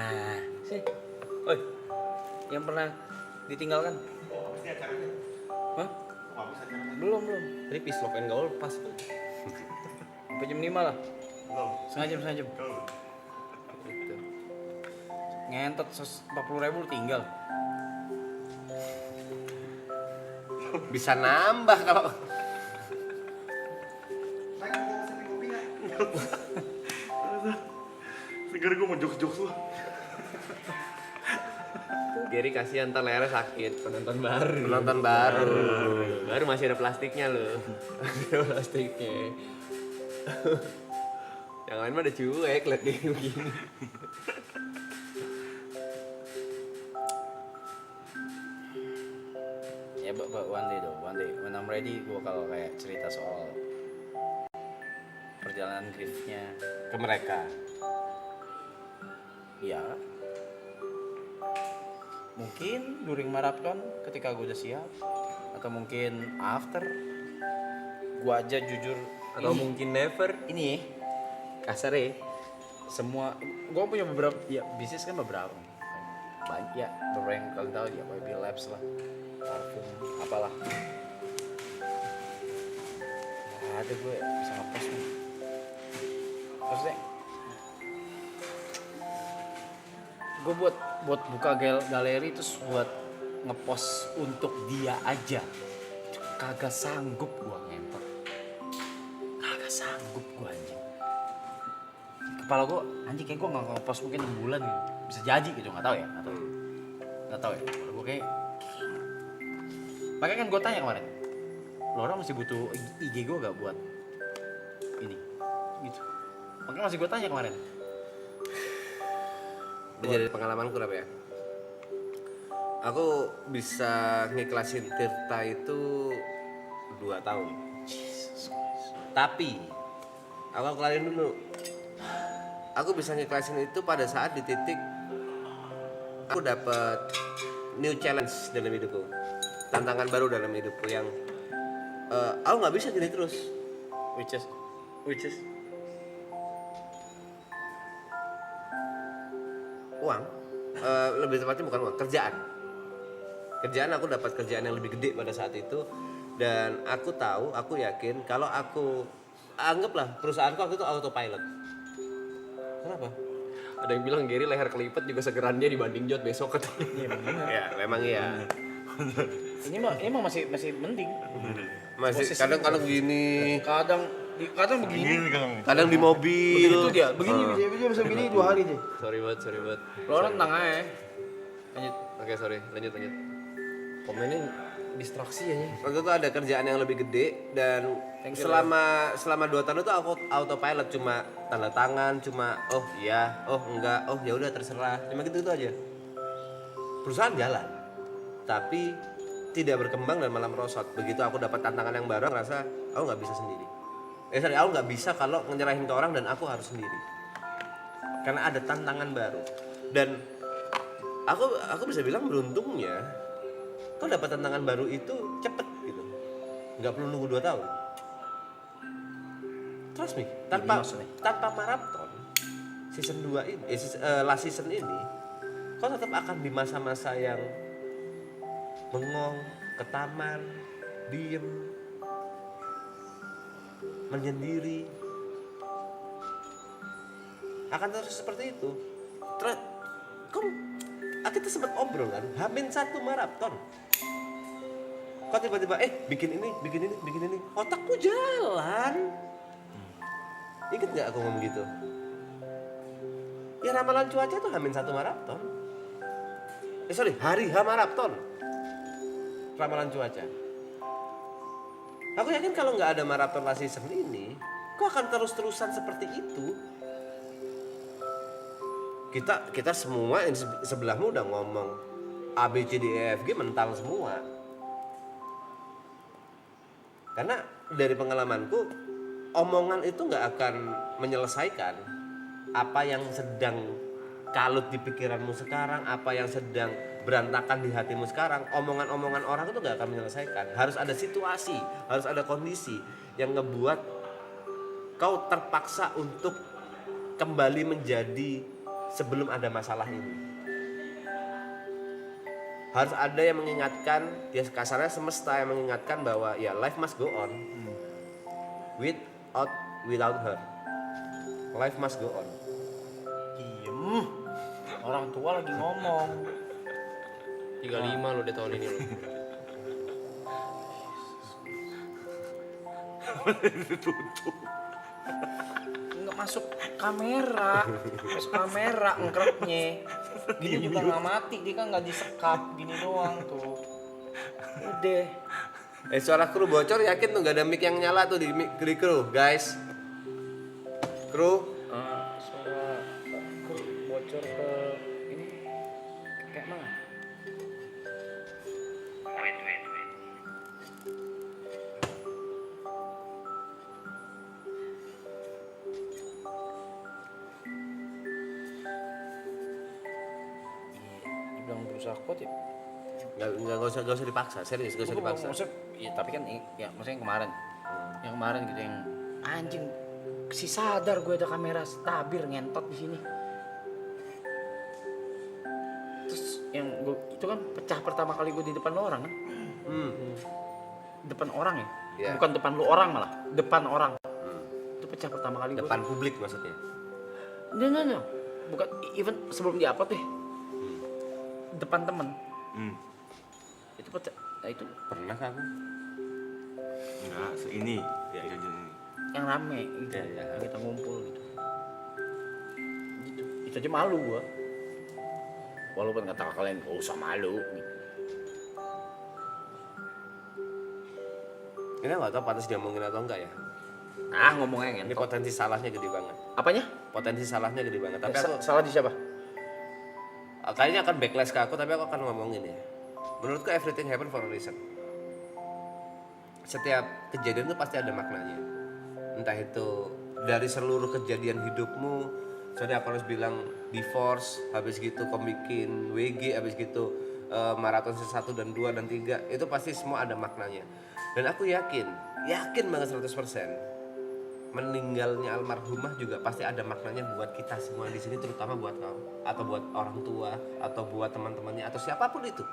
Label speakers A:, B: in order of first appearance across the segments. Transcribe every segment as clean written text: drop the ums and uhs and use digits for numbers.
A: Nah, sih. Oi, yang pernah ditinggalkan?
B: Pasti acaranya.
A: Hah?
B: Habis acaranya.
A: Belum.
C: Tadi Pislock and Gaul pas tuh.
A: Sampai jam 5 lah.
B: Belum.
A: Setengah jam.
B: Belum.
A: Gitu. Ngentot 40.000 lu tinggal.
C: Bisa nambah kalau
B: Naik mau pesen kopi nggak? Segar gue mau jokes-jokes lu.
C: Gary kasihan ntar lehernya sakit.
A: Penonton baru.
C: Penonton baru. Baru masih ada plastiknya loh. Ada plastiknya. Yang lain mah udah cuek liat dia begini.
A: Ya, one day when I'm ready gue kalau kayak cerita soal perjalanan griefnya.
C: Ke mereka.
A: Ya, mungkin during marathon ketika gue udah siap, atau mungkin after gue aja jujur.
C: Atau
A: ini-
C: mungkin never.
A: ini
C: Kasar ya.
A: semua gue punya beberapa ya bisnis kan beberapa banyak ya, beberapa yang kalian tahu ya, YB Labs lah, parfum apalah. Nggak ada gue bisa ngepost nih. Maksudnya gue buat buka galeri terus buat ngepost untuk dia aja, kagak sanggup gue ngentot, kagak sanggup gue anjing. Kepala gue anjing kayak gue nggak ngepost mungkin 6 bulan gitu, bisa jadi gitu, nggak tahu ya. Kalau gue kayak makanya kan gue tanya kemarin, lo orang masih butuh IG gue gak buat ini gitu, makanya masih gue tanya kemarin.
C: Udah jadi pengalamanku apa ya. Aku bisa ngiklasin Tirta itu 2 tahun. Tapi aku kelarin dulu. Aku bisa ngiklasin itu pada saat di titik aku dapat new challenge dalam hidupku, tantangan baru dalam hidupku yang aku nggak bisa gini terus.
A: Which is
C: Uang, lebih tepatnya bukan uang, kerjaan. Aku dapat kerjaan yang lebih gede pada saat itu, dan aku yakin kalau aku anggaplah perusahaanku waktu itu autopilot. Kenapa?
D: Ada yang bilang Gary leher kelipet juga segeran dia dibanding Jod besok katanya.
A: iya bener.
C: Ya memang iya.
A: Ini mah masih mending.
C: Masih
A: Posisi
C: kadang gini,
A: Kadang begini.
B: Ini kan.
C: kadang di mobil.
A: Begitu dia, begini dia bisa begini 2 hari deh.
D: Sorry banget.
A: Lo orang tenang aja. Lanjut.
D: Oke, sorry. Lanjut. Komennya distraksi ya.
C: Waktu itu ada kerjaan yang lebih gede, dan
A: Thank you,
C: selama 2 tahun itu aku autopilot, cuma tanda tangan, cuma oh iya, oh enggak, oh ya udah terserah, cuma gitu aja. Perusahaan jalan, tapi tidak berkembang dan malah merosot. Begitu aku dapat tantangan yang baru, ngerasa aku nggak bisa sendiri. Aku nggak bisa kalau nyerahin ke orang dan aku harus sendiri. Karena ada tantangan baru, dan aku bisa bilang beruntungnya, kau dapat tantangan baru itu cepet gitu, nggak perlu nunggu 2 tahun. Trust me, tanpa maraton season 2 ini, last season ini, kau tetap akan di masa-masa yang bengong, ke taman, diem, menyendiri, akan terus seperti itu. Terus, kita sempat obrol kan, Hamin 1 maraton. Kok tiba-tiba bikin ini, otakku jalan. Ingat nggak aku ngomong gitu? Ya ramalan cuaca tuh Hamin 1 maraton. Hari H maraton. Ramalan cuaca. Aku yakin kalau nggak ada maraton last season ini, kok akan terus-terusan seperti itu. Kita semua yang sebelahmu udah ngomong A B C D E F G mental semua. Karena dari pengalamanku, omongan itu nggak akan menyelesaikan apa yang sedang kalut di pikiranmu sekarang, apa yang sedang berantakan di hatimu sekarang. Omongan-omongan orang itu nggak akan menyelesaikan. Harus ada situasi, harus ada kondisi yang ngebuat kau terpaksa untuk kembali menjadi sebelum ada masalah ini. Harus ada yang mengingatkan, ya kasarnya semesta yang mengingatkan bahwa ya life must go on. Without her. Life must go on.
A: Diem. Orang tua lagi ngomong.
D: 35 lo deh tahun ini lo.
A: Nggak masuk kamera. Masuk kamera ngkreknya. Gini juga nggak mati, dia kan nggak disekap gini doang tuh. Udah.
C: Suara kru bocor yakin tuh gak ada mic yang nyala tuh di kru, guys. Kru,
A: Suara bocor ke ini kayak mana? Iya, dibilang berusaha kuat ya.
C: nggak usah dipaksa, serius nggak usah dipaksa.
A: Maksudnya, ya, tapi kan ya maksudnya yang kemarin. Yang kemarin gitu yang anjing si sadar gue ada kamera stabil ngentot di sini. Terus yang gue itu kan pecah pertama kali gue di depan lo orang kan? Depan orang ya?
C: Iya.
A: Bukan depan lu orang malah, depan orang. Itu pecah pertama kali
C: Depan publik maksudnya.
A: Enggak. Bukan even sebelum di-upload deh. Depan temen. Itu pecah. Nah, itu
C: Pernah kan aku?
B: Enggak, ini. Ya, ini.
A: yang rame gitu.
C: Iya.
A: Yang kita ngumpul gitu. Gitu. Itu aja malu gua. Walaupun kata kalian gak usah malu gitu.
C: Ini nggak tahu pantas diomongin atau enggak ya.
A: Ah ngomongnya
C: Ini
A: ngentot.
C: potensi salahnya gede banget.
A: Apanya?
C: Potensi salahnya gede banget. Tapi aku
A: Salah di siapa?
C: kayaknya akan backlash ke aku, tapi aku akan ngomongin ya. Menurutku everything happen for a reason. Setiap kejadian itu pasti ada maknanya. Entah itu dari seluruh kejadian hidupmu, soalnya aku harus bilang divorce, habis gitu kau bikin WG, habis gitu maraton 1 dan 2 dan 3, itu pasti semua ada maknanya. Dan aku yakin banget 100%, meninggalnya almarhumah juga pasti ada maknanya buat kita semua di sini, terutama buat kau atau buat orang tua atau buat teman-temannya atau siapapun itu.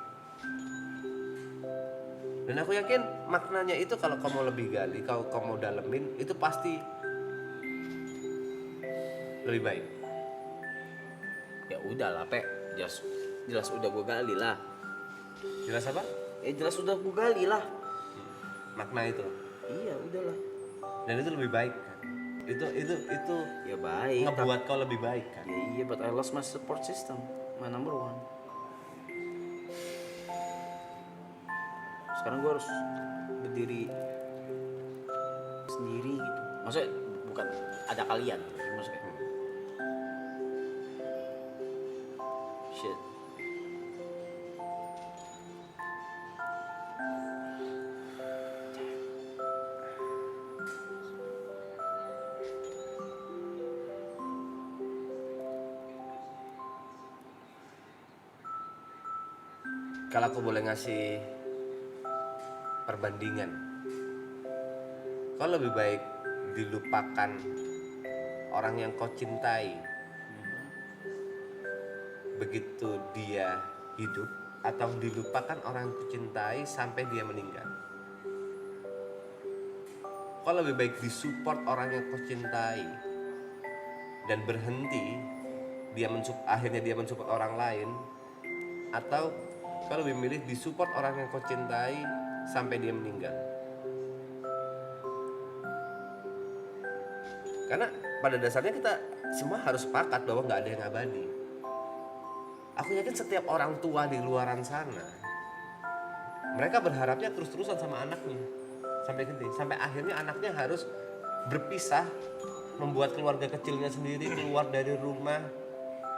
C: Dan aku yakin maknanya itu kalau kau mau lebih gali, kau mau dalemin, itu pasti lebih baik.
A: Ya udah lah, Pe. Jelas udah gua gali lah.
C: Jelas apa?
A: Jelas udah gua gali lah.
C: Makna itu.
A: Iya, udahlah.
C: Dan itu lebih baik kan. Itu
A: Ya baik.
C: ngebuat kau lebih baik kan.
A: Ya iya, but I lost my support system. My number one. Sekarang gue harus berdiri sendiri gitu. Maksudnya bukan ada kalian. Maksudnya. Shit.
C: Kalau aku boleh ngasih perbandingan, kau lebih baik dilupakan orang yang kau cintai begitu dia hidup, atau dilupakan orang yang kau cintai sampai dia meninggal. Kau lebih baik disupport orang yang kau cintai dan berhenti akhirnya dia mensupport orang lain, atau kau lebih milih disupport orang yang kau cintai sampai dia meninggal. Karena pada dasarnya kita semua harus sepakat bahwa nggak ada yang abadi. Aku yakin setiap orang tua di luaran sana, mereka berharapnya terus-terusan sama anaknya sampai gede, sampai akhirnya anaknya harus berpisah, membuat keluarga kecilnya sendiri, keluar dari rumah,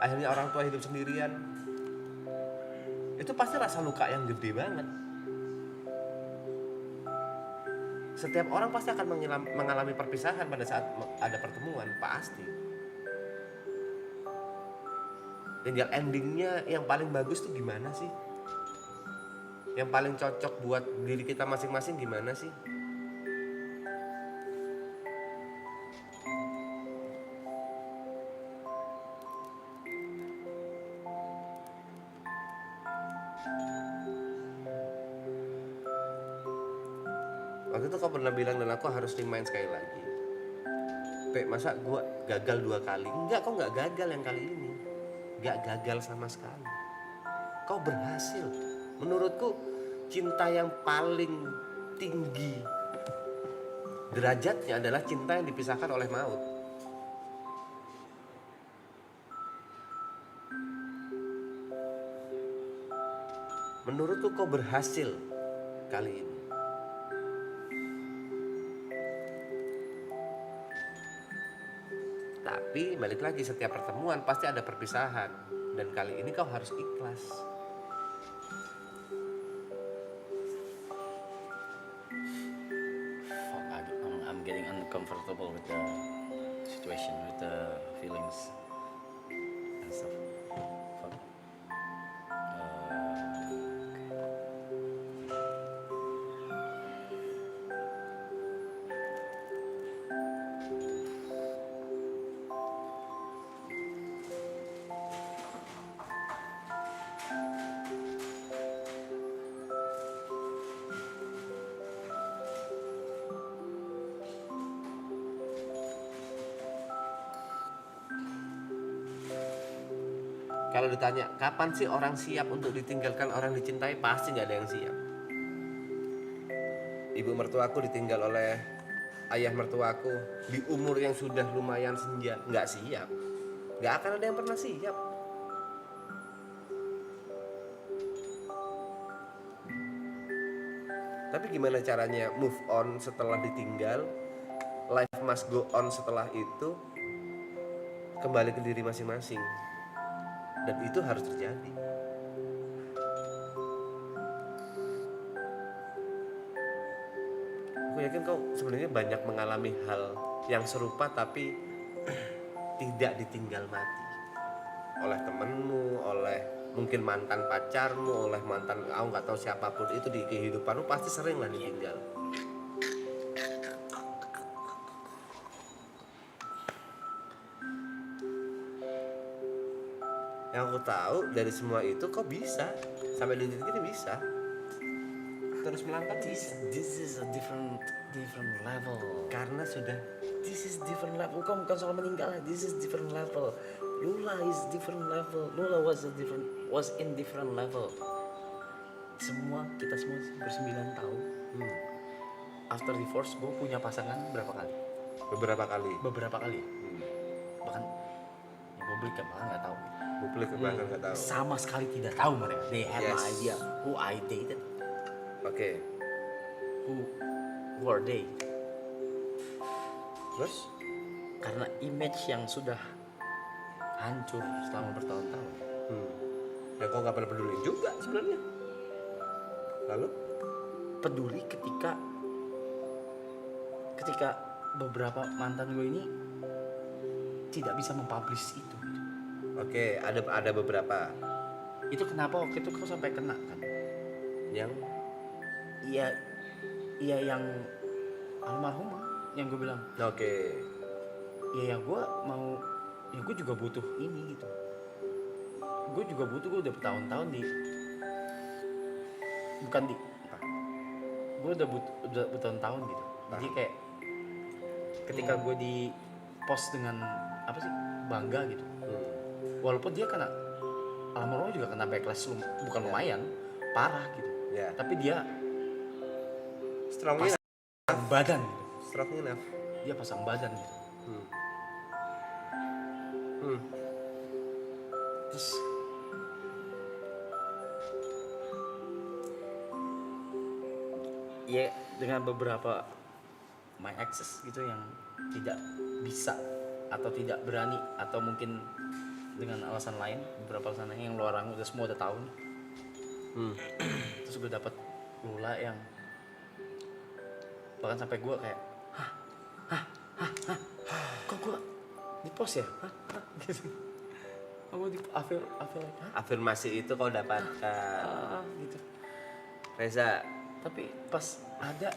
C: akhirnya orang tua hidup sendirian. Itu pasti rasa luka yang gede banget. Setiap orang pasti akan mengalami perpisahan pada saat ada pertemuan, pasti. Tinggal endingnya yang paling bagus tuh gimana sih? Yang paling cocok buat diri kita masing-masing gimana sih? Waktu itu kau pernah bilang dan aku harus remind sekali lagi. Pe, masa gua gagal 2 kali? Enggak, kau nggak gagal yang kali ini. Nggak gagal sama sekali. Kau berhasil. Menurutku cinta yang paling tinggi derajatnya adalah cinta yang dipisahkan oleh maut. Menurutku kau berhasil kali ini. Tapi balik lagi, setiap pertemuan pasti ada perpisahan. Dan kali ini kau harus ikhlas.
A: Fuck, I'm getting uncomfortable with the situation, with the feelings and stuff. Fuck.
C: Kalau ditanya kapan sih orang siap untuk ditinggalkan orang dicintai, pasti nggak ada yang siap. Ibu mertuaku ditinggal oleh ayah mertuaku di umur yang sudah lumayan senja, nggak siap. Nggak akan ada yang pernah siap. Tapi gimana caranya move on setelah ditinggal? Life must go on setelah itu, kembali ke diri masing-masing. Dan itu harus terjadi. Aku yakin kau sebenarnya banyak mengalami hal yang serupa tapi tidak ditinggal mati oleh temenmu, oleh mungkin mantan pacarmu, oleh mantan aku nggak tahu siapapun itu di kehidupanmu pasti sering lah ditinggal. Yang aku tahu dari semua itu kok bisa sampai di titik ini bisa terus melangkah bisa.
A: This is a different level.
C: Karena sudah
A: This is different level. Bukan soal meninggal. This is different level. Lula is different level. Lula was in different level. Kita semua ber-9 tahun. After divorce, gue punya pasangan berapa kali?
C: beberapa kali.
A: Bahkan ya publik kan bahkan nggak tahu.
C: Publik bahkan nggak tahu.
A: Sama sekali tidak tahu mereka. They have no
C: Yes.
A: idea who I dated.
C: Oke.
A: Who are they?
C: Terus
A: Karena image yang sudah hancur selama bertahun-tahun.
C: ya kok nggak pernah peduli juga sebenarnya. Lalu
A: Peduli ketika beberapa mantan gue ini tidak bisa mempublish itu.
C: oke, ada beberapa
A: Itu kenapa waktu itu kau sampai kena kan?
C: yang
A: Iya yang almarhumah yang gue bilang.
C: oke.
A: Ya gue juga butuh ini gitu. Gue udah bertahun-tahun gue udah bertahun-tahun gitu. Jadi kayak ketika gue di post dengan apa sih bangga gitu. Walaupun dia kena almarhumah juga kena backlash bukan lumayan parah gitu.
C: Ya.
A: Tapi dia
C: Strong
A: pasang badan gitu.
C: Strong enough.
A: Dia pasang badan gitu. Terus ya dengan beberapa my exes gitu yang tidak bisa atau tidak berani atau mungkin dengan alasan lain, beberapa alasan lain yang luar udah semua udah tahu. Terus gue dapet Lula yang bahkan sampai gue kayak kok gue di post ya? Gitu. Kok gue di afil
C: Afirmasi itu kau dapatkan.
A: gitu.
C: Reza,
A: Tapi pas ada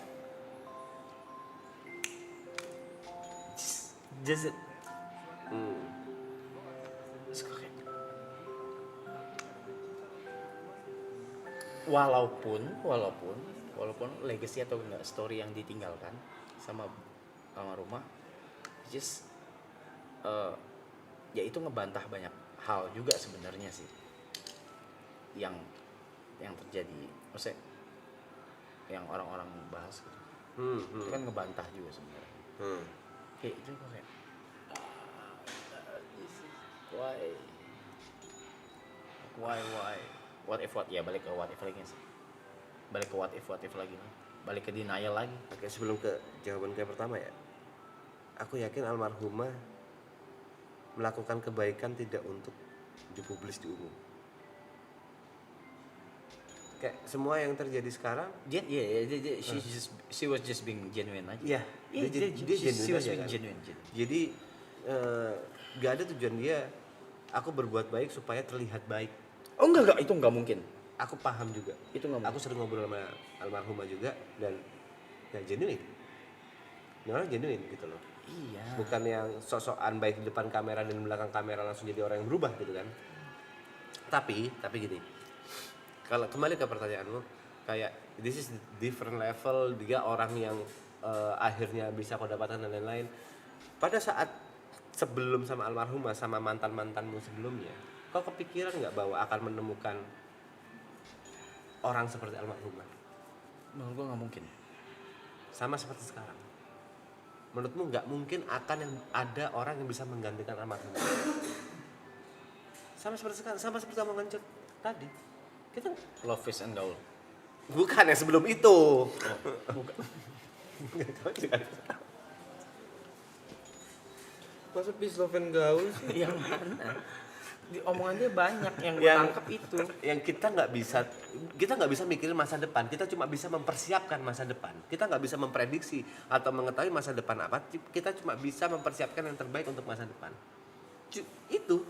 A: just it. Terus gue kayak walaupun legacy atau enggak story yang ditinggalkan sama almarhumah, just ya itu ngebantah banyak hal juga sebenarnya sih yang terjadi, maksudnya yang orang-orang bahas gitu. Itu kan ngebantah juga sebenarnya. Kayak itu kok kayak this is why what if ya balik ke what if lagi sih. Balik ke what if lagi nih. Balik ke denial lagi.
C: Oke, sebelum ke jawaban kayak pertama ya, aku yakin almarhumah melakukan kebaikan tidak untuk dipublis di umum. Kayak semua yang terjadi sekarang,
A: She was just being genuine aja.
C: iya, dia
A: She
C: genuine
A: was
C: aja
A: being
C: kan.
A: genuine.
C: Jadi gak ada tujuan dia, aku berbuat baik supaya terlihat baik.
A: Oh enggak, itu enggak mungkin.
C: Aku paham juga.
A: Itu enggak mungkin.
C: Aku sering ngobrol sama almarhumah juga dan ya genuine. Ini orang genuine gitu loh.
A: Iya.
C: Bukan yang sok-sokan baik di depan kamera dan di belakang kamera langsung jadi orang yang berubah gitu kan. Tapi gini, kalau kembali ke pertanyaanmu, kayak this is different level, dia orang yang akhirnya bisa kau dapatkan dan lain-lain. Pada saat sebelum sama almarhumah, sama mantanmu sebelumnya, kau kepikiran nggak bahwa akan menemukan orang seperti almarhumah?
A: Menurut gua nggak mungkin.
C: Sama seperti sekarang. Menurutmu nggak mungkin akan yang ada orang yang bisa menggantikan almarhumah? Sama seperti sekarang, sama seperti omongan Cok tadi. Kita
A: Love is and gaul.
C: bukan yang sebelum itu.
A: Bukan.
B: Masa peace love and gaul sih?
A: Yang mana? Di omongan dia banyak yang gue
C: Yang-
A: tangkap itu.
C: Yang kita nggak bisa mikirin masa depan, kita cuma bisa mempersiapkan masa depan. Kita nggak bisa memprediksi atau mengetahui masa depan apa, kita cuma bisa mempersiapkan yang terbaik untuk masa depan. Itu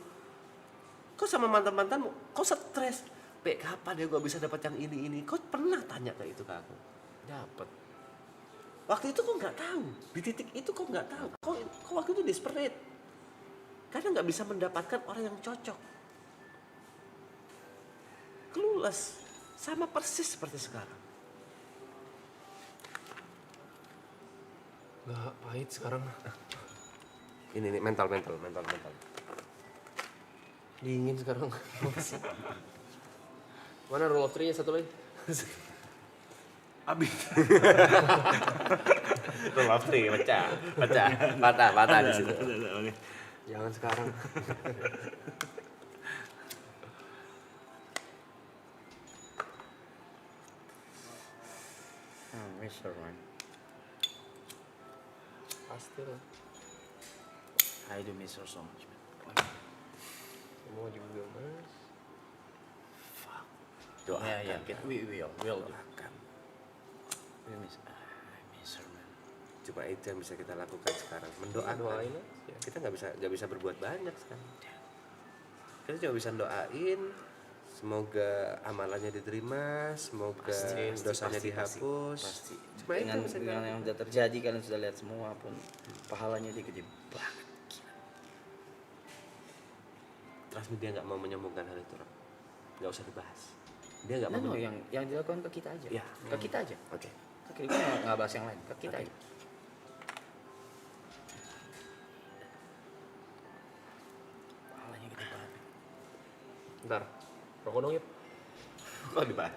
C: kok sama mantanmu kok stres, Pek, kapan ya gue bisa dapat yang ini, kau pernah tanya kayak itu ke aku?
A: Dapat.
C: Waktu itu kok nggak tahu, di titik itu kok nggak tahu, kok waktu itu desperate karena nggak bisa mendapatkan orang yang cocok. Clueless, sama persis seperti sekarang.
D: Nggak pahit sekarang.
C: Ini nih mental.
D: Dingin sekarang. Mana rule of three-nya satu lagi?
B: Abis.
C: Rule of three, patah di situ.
B: Oke.
D: Jangan sekarang.
A: Mr. Man.
D: Pasti lah.
A: I do miss her so much, man.
D: Semua juga mas.
A: Ya, we all do. We miss her, man.
C: Cuma itu yang bisa kita lakukan sekarang, mendoakan.
D: Doain aja.
C: Kita nggak bisa berbuat banyak sekarang. Kita cuma bisa doain, semoga amalannya diterima, semoga dosanya dihapus.
A: Pasti.
C: Cuma itu yang bisa
A: Dengan yang sudah terjadi, kalian sudah lihat semua pun pahalanya dia gede banget.
C: Transmedia nggak mau menyombongkan hal itu, Rob. Nggak usah dibahas. Dia nggak
A: No,
C: mau.
A: yang dilakukan ke kita aja.
C: Ya.
A: Ke kita aja.
C: Oke.
A: Ke kita nggak bahas yang lain. Ke kita
C: Oke.
A: aja. Pahalanya gede banget.
D: Bentar. Rokok dong, Yip.
C: Kok dibahas?